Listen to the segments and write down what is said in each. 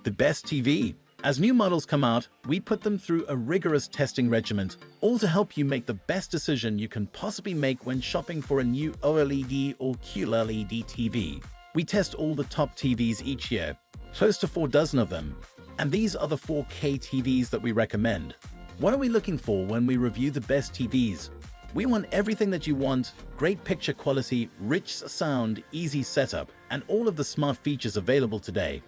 the best TV. As new models come out, we put them through a rigorous testing regimen, all to help you make the best decision you can possibly make when shopping for a new OLED or QLED TV. We test all the top TVs each year, close to 4 dozen of them, and these are the 4K TVs that we recommend. What are we looking for when we review the best TVs? We want everything that you want: great picture quality, rich sound, easy setup, and all of the smart features available today.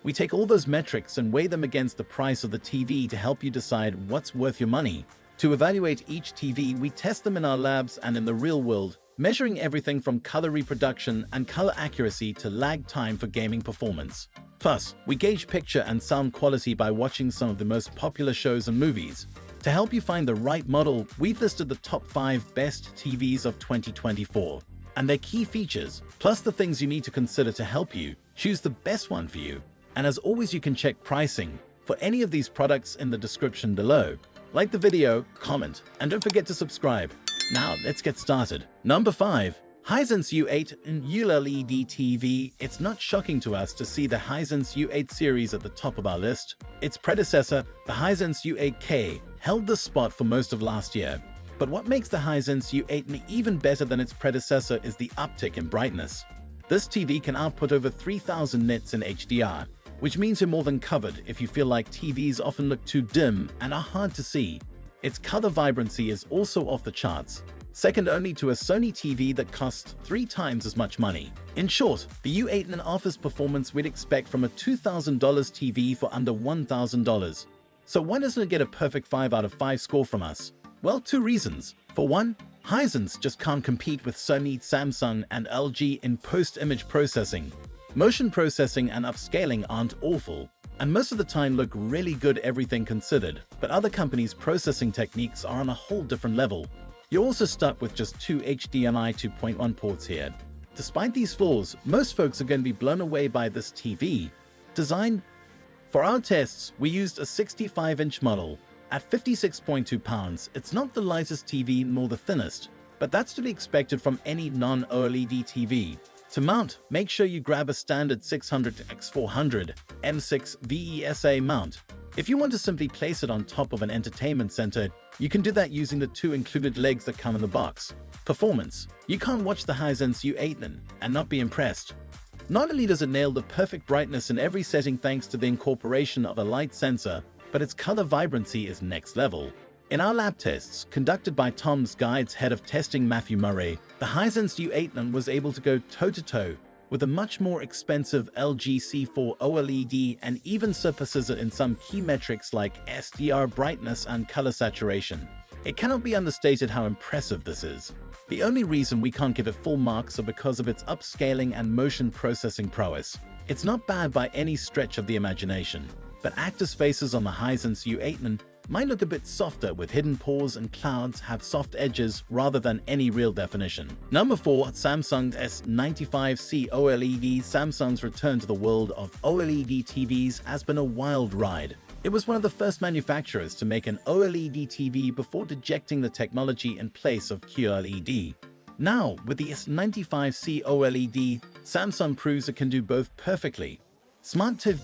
We take all those metrics and weigh them against the price of the TV to help you decide what's worth your money. To evaluate each TV, we test them in our labs and in the real world, measuring everything from color reproduction and color accuracy to lag time for gaming performance. Plus, we gauge picture and sound quality by watching some of the most popular shows and movies. To help you find the right model, we've listed the top 5 best TVs of 2024 and their key features, plus the things you need to consider to help you choose the best one for you. And as always, you can check pricing for any of these products in the description below. Like the video, comment, and don't forget to subscribe. Now, let's get started. Number 5. Hisense U8 and QLED TV. It's not shocking to us to see the Hisense U8 series at the top of our list. Its predecessor, the Hisense U8K, held the spot for most of last year. But what makes the Hisense U8 even better than its predecessor is the uptick in brightness. This TV can output over 3000 nits in HDR, which means you're more than covered if you feel like TVs often look too dim and are hard to see. Its color vibrancy is also off the charts, second only to a Sony TV that costs 3 times as much money. In short, the U8 offers performance we'd expect from a $2,000 TV for under $1,000. So why doesn't it get a perfect 5 out of 5 score from us? Well, 2 reasons. For one, Hisense just can't compete with Sony, Samsung, and LG in post-image processing. Motion processing and upscaling aren't awful, and most of the time look really good, everything considered, but other companies' processing techniques are on a whole different level. You're also stuck with just 2 HDMI 2.1 ports here. Despite these flaws, most folks are going to be blown away by this TV design. For our tests, we used a 65-inch model. At 56.2 pounds, it's not the lightest TV nor the thinnest, but that's to be expected from any non-OLED TV. To mount, make sure you grab a standard 600x400 M6 VESA mount. If you want to simply place it on top of an entertainment center, you can do that using the 2 included legs that come in the box. Performance. You can't watch the Hisense U8 and not be impressed. Not only does it nail the perfect brightness in every setting thanks to the incorporation of a light sensor, but its color vibrancy is next level. In our lab tests, conducted by Tom's Guide's head of testing Matthew Murray, the Hisense U8 was able to go toe-to-toe with a much more expensive LG C4 OLED and even surpasses it in some key metrics like SDR brightness and color saturation. It cannot be understated how impressive this is. The only reason we can't give it full marks are because of its upscaling and motion processing prowess. It's not bad by any stretch of the imagination, but actors' faces on the Hisense U8 might look a bit softer, with hidden pores and clouds have soft edges rather than any real definition. Number 4. Samsung S95C OLED. Samsung's return to the world of OLED TVs has been a wild ride. It was one of the first manufacturers to make an OLED TV before dejecting the technology in place of QLED. Now, with the S95C OLED, Samsung proves it can do both perfectly. Smart TV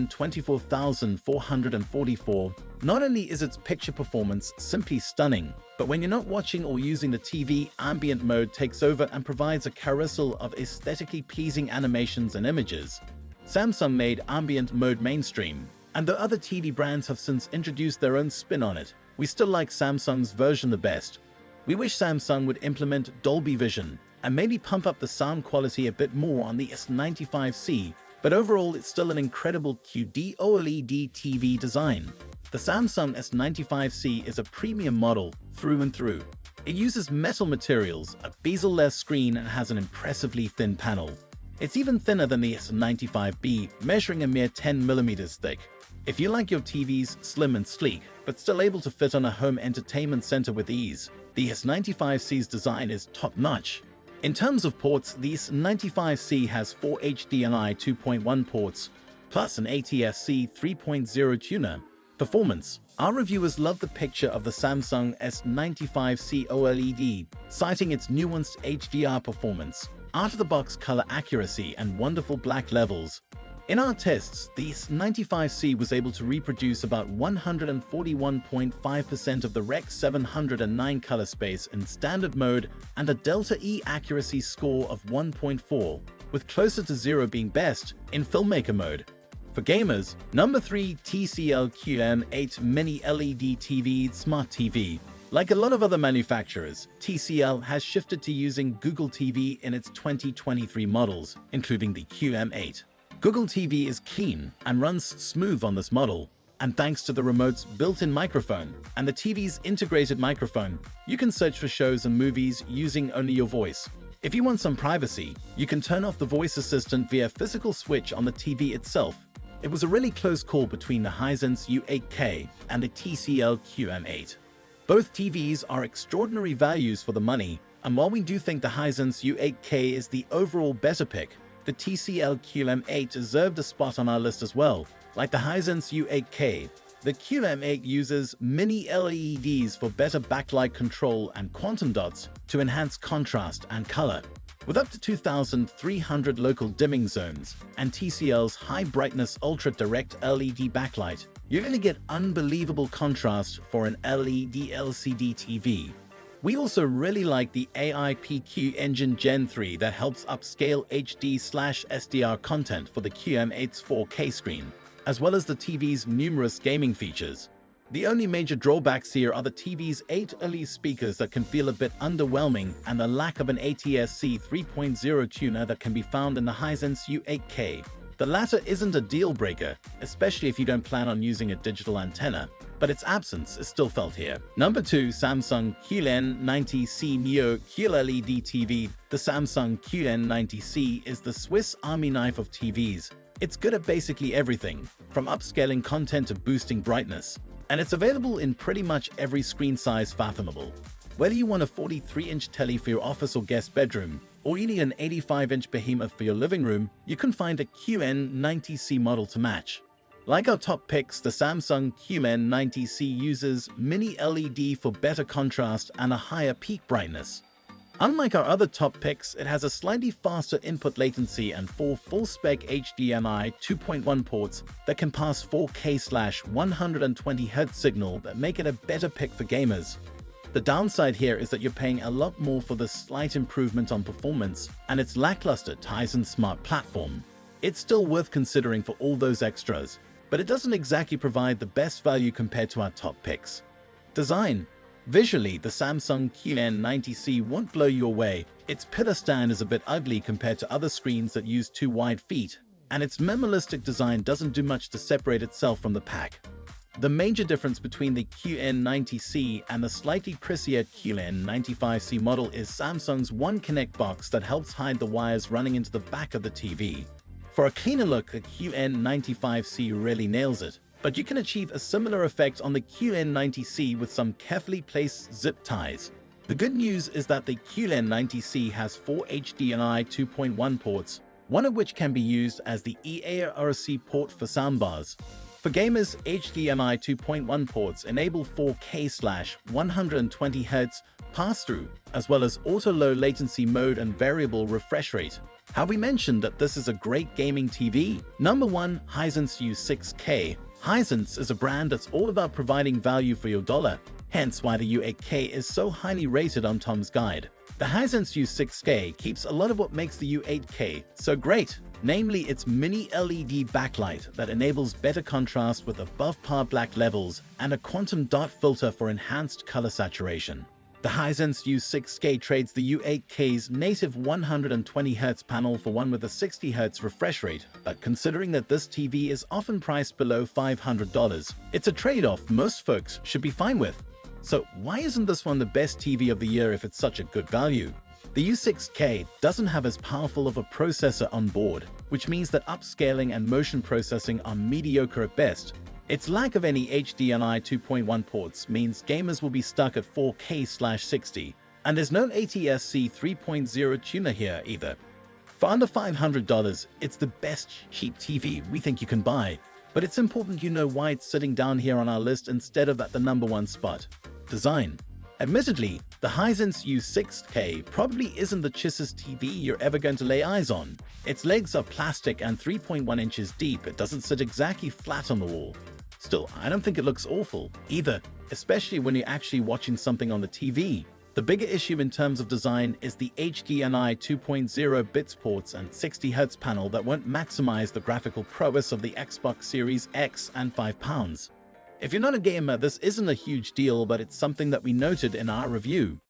2,024,444. Not only is its picture performance simply stunning, but when you're not watching or using the TV, ambient mode takes over and provides a carousel of aesthetically pleasing animations and images. Samsung made ambient mode mainstream, and though other TV brands have since introduced their own spin on it, we still like Samsung's version the best. We wish Samsung would implement Dolby Vision and maybe pump up the sound quality a bit more on the S95C, but overall it's still an incredible QD OLED TV design. The Samsung S95C is a premium model through and through. It uses metal materials, a bezel-less screen, and has an impressively thin panel. It's even thinner than the S95B, measuring a mere 10mm thick. If you like your TVs slim and sleek, but still able to fit on a home entertainment center with ease, the S95C's design is top-notch. In terms of ports, the S95C has 4 HDMI 2.1 ports, plus an ATSC 3.0 tuner. Performance. Our reviewers love the picture of the Samsung S95C OLED, citing its nuanced HDR performance, out-of-the-box color accuracy, and wonderful black levels. In our tests, the 95C was able to reproduce about 141.5% of the Rec. 709 color space in standard mode and a Delta E accuracy score of 1.4, with closer to 0 being best in filmmaker mode. For gamers, number 3, TCL QM8 Mini LED TV Smart TV. Like a lot of other manufacturers, TCL has shifted to using Google TV in its 2023 models, including the QM8. Google TV is clean and runs smooth on this model, and thanks to the remote's built-in microphone and the TV's integrated microphone, you can search for shows and movies using only your voice. If you want some privacy, you can turn off the voice assistant via physical switch on the TV itself. It was a really close call between the Hisense U8K and the TCL QM8. Both TVs are extraordinary values for the money, and while we do think the Hisense U8K is the overall better pick, the TCL QM8 deserved a spot on our list as well. Like the Hisense U8K, the QM8 uses mini LEDs for better backlight control and quantum dots to enhance contrast and color. With up to 2,300 local dimming zones and TCL's high brightness ultra direct LED backlight, you're going to get unbelievable contrast for an LED LCD TV. We also really like the AIPQ engine Gen 3 that helps upscale HD/SDR content for the QM8's 4K screen, as well as the TV's numerous gaming features. The only major drawbacks here are the TV's 8 early speakers that can feel a bit underwhelming and the lack of an ATSC 3.0 tuner that can be found in the Hisense U8K. The latter isn't a deal breaker, especially if you don't plan on using a digital antenna, but its absence is still felt here. Number 2, Samsung QN90C Neo QLED TV. The Samsung QN90C is the Swiss Army knife of TVs. It's good at basically everything, from upscaling content to boosting brightness, and it's available in pretty much every screen size fathomable. Whether you want a 43-inch telly for your office or guest bedroom, or you need an 85-inch behemoth for your living room, you can find a QN90C model to match. Like our top picks, the Samsung QN90C uses mini LED for better contrast and a higher peak brightness. Unlike our other top picks, it has a slightly faster input latency and 4 full-spec HDMI 2.1 ports that can pass 4K/120Hz signal that make it a better pick for gamers. The downside here is that you're paying a lot more for the slight improvement on performance and its lackluster Tizen Smart platform. It's still worth considering for all those extras, but it doesn't exactly provide the best value compared to our top picks. Design. Visually, the Samsung QN90C won't blow you away. Its pillar stand is a bit ugly compared to other screens that use 2 wide feet, and its minimalistic design doesn't do much to separate itself from the pack. The major difference between the QN90C and the slightly pricier QN95C model is Samsung's One Connect box that helps hide the wires running into the back of the TV. For a cleaner look, the QN95C really nails it, but you can achieve a similar effect on the QN90C with some carefully placed zip ties. The good news is that the QN90C has 4 HDMI 2.1 ports, one of which can be used as the EARC port for soundbars. For gamers, HDMI 2.1 ports enable 4K/120Hz pass-through, as well as auto-low latency mode and variable refresh rate. Have we mentioned that this is a great gaming TV? Number 1, Hisense U6K. Hisense is a brand that's all about providing value for your dollar, hence why the U8K is so highly rated on Tom's Guide. The Hisense U6K keeps a lot of what makes the U8K so great, namely its mini LED backlight that enables better contrast with above-par black levels and a quantum dot filter for enhanced color saturation. The Hisense U6K trades the U8K's native 120Hz panel for one with a 60Hz refresh rate, but considering that this TV is often priced below $500, it's a trade-off most folks should be fine with. So why isn't this one the best TV of the year if it's such a good value? The U6K doesn't have as powerful of a processor on board, which means that upscaling and motion processing are mediocre at best. Its lack of any HDMI 2.1 ports means gamers will be stuck at 4K/60, and there's no ATSC 3.0 tuner here either. For under $500, it's the best cheap TV we think you can buy, but it's important you know why it's sitting down here on our list instead of at the number 1 spot. Design. Admittedly, the Hisense U6K probably isn't the chissest TV you're ever going to lay eyes on. Its legs are plastic and 3.1 inches deep. It doesn't sit exactly flat on the wall. Still, I don't think it looks awful either, especially when you're actually watching something on the TV. The bigger issue in terms of design is the HDMI 2.0 bits ports and 60Hz panel that won't maximize the graphical prowess of the Xbox Series X and £5. If you're not a gamer, this isn't a huge deal, but it's something that we noted in our review.